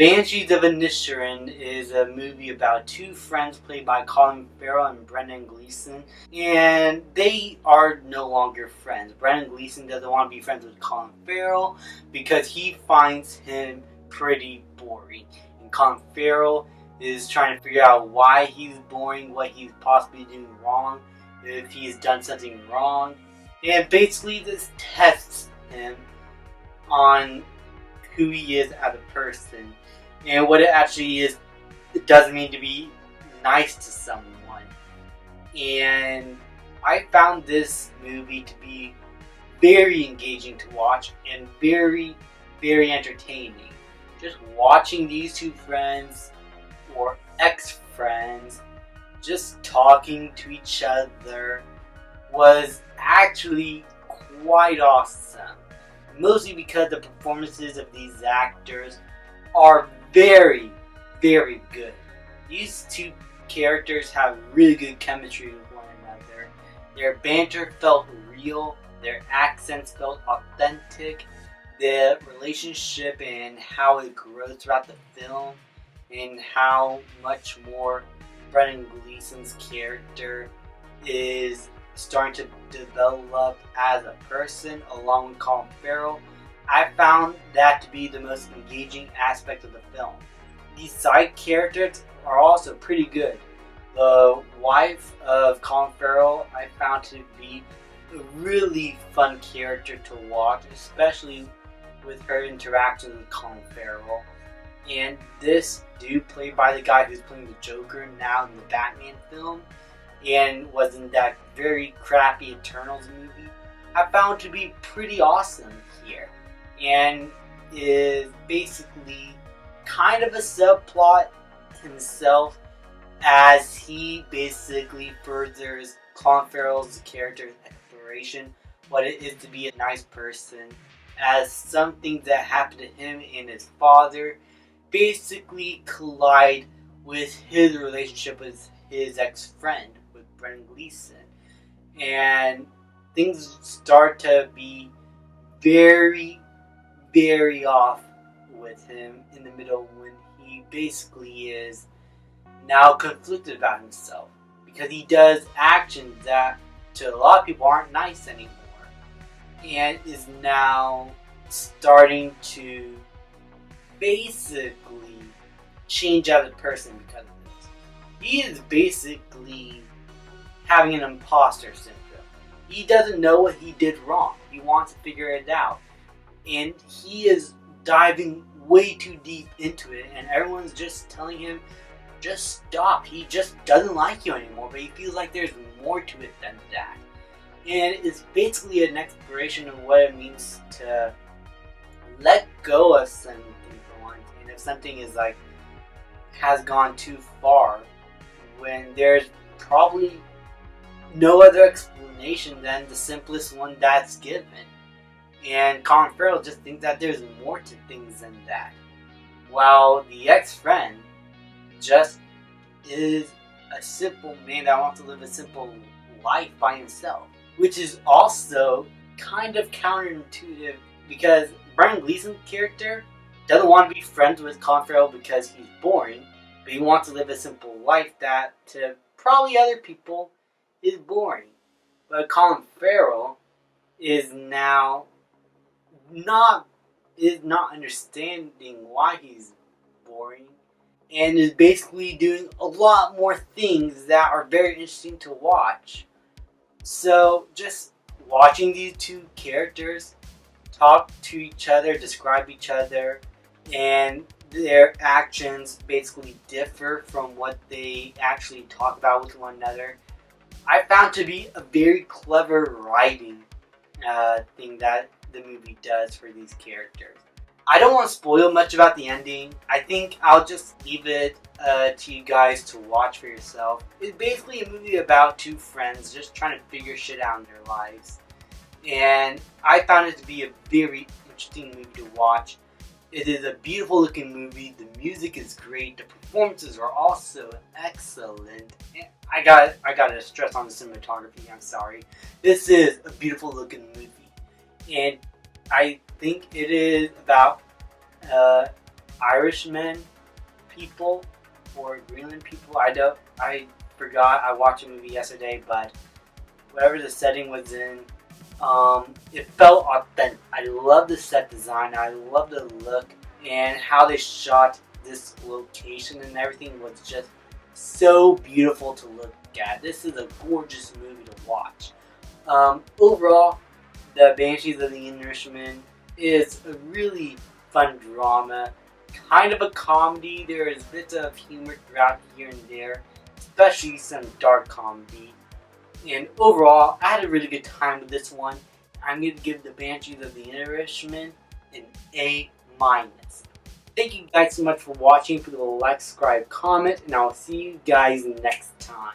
Banshees of Inisherin is a movie about two friends played by Colin Farrell and Brendan Gleeson, and they are no longer friends. Brendan Gleeson doesn't want to be friends with Colin Farrell because he finds him pretty boring. And Colin Farrell is trying to figure out why he's boring, what he's possibly doing wrong, if he's done something wrong. And basically this tests him on who he is as a person and what it actually is. It doesn't mean to be nice to someone. And I found this movie to be very engaging to watch and very, very entertaining. Just watching these two friends or ex-friends just talking to each other was actually quite awesome. Mostly because the performances of these actors are very, very good. These two characters have really good chemistry with one another. Their banter felt real, their accents felt authentic, the relationship and how it grows throughout the film, and how much more Brendan Gleeson's character is starting to develop as a person along with Colin Farrell. I found that to be the most engaging aspect of the film. These side characters are also pretty good. The wife of Colin Farrell I found to be a really fun character to watch, especially with her interaction with Colin Farrell. And this dude, played by the guy who's playing the Joker now in the Batman film, and was in that very crappy Eternals movie, I found to be pretty awesome here. And is basically kind of a subplot himself, as he basically furthers Colin Farrell's character's exploration, what it is to be a nice person, as some things that happened to him and his father basically collide with his relationship with his ex-friend, with Brendan Gleeson. And things start to be very, very off with him in the middle when he basically is now conflicted about himself. Because he does actions that to a lot of people aren't nice anymore. And is now starting to basically change as a person because of this. He is basically having an imposter syndrome. He doesn't know what he did wrong. He wants to figure it out. And he is diving way too deep into it, and everyone's just telling him, just stop. He just doesn't like you anymore, but he feels like there's more to it than that. And it's basically an exploration of what it means to let go of something for once. And if something is like, has gone too far, when there's probably no other explanation than the simplest one that's given. And Colin Farrell just thinks that there's more to things than that. While the ex-friend just is a simple man that wants to live a simple life by himself. Which is also kind of counterintuitive because Brendan Gleeson's character doesn't want to be friends with Colin Farrell because he's boring, but he wants to live a simple life that to probably other people is boring. But Colin Farrell is now not understanding why he's boring and is basically doing a lot more things that are very interesting to watch. So just watching these two characters talk to each other, describe each other, and their actions basically differ from what they actually talk about with one another, I found to be a very clever writing thing that the movie does for these characters. I don't want to spoil much about the ending. I think I'll just leave it to you guys to watch for yourself. It's basically a movie about two friends just trying to figure shit out in their lives. And I found it to be a very interesting movie to watch. It is a beautiful looking movie. The music is great. The performances are also excellent. And I gotta stress on the cinematography. I'm sorry. This is a beautiful looking movie. And I think it is about, Irishmen people or Greenland people. I forgot. I watched a movie yesterday, but whatever the setting was in, it felt authentic. I love the set design. I love the look and how they shot this location and everything was just so beautiful to look at. This is a gorgeous movie to watch. Overall, the Banshees of the Inisherin is a really fun drama, kind of a comedy. There is bits of humor throughout here and there, especially some dark comedy. And overall, I had a really good time with this one. I'm going to give the Banshees of the Inisherin an A-. Thank you guys so much for watching. Please like, subscribe, comment, and I'll see you guys next time.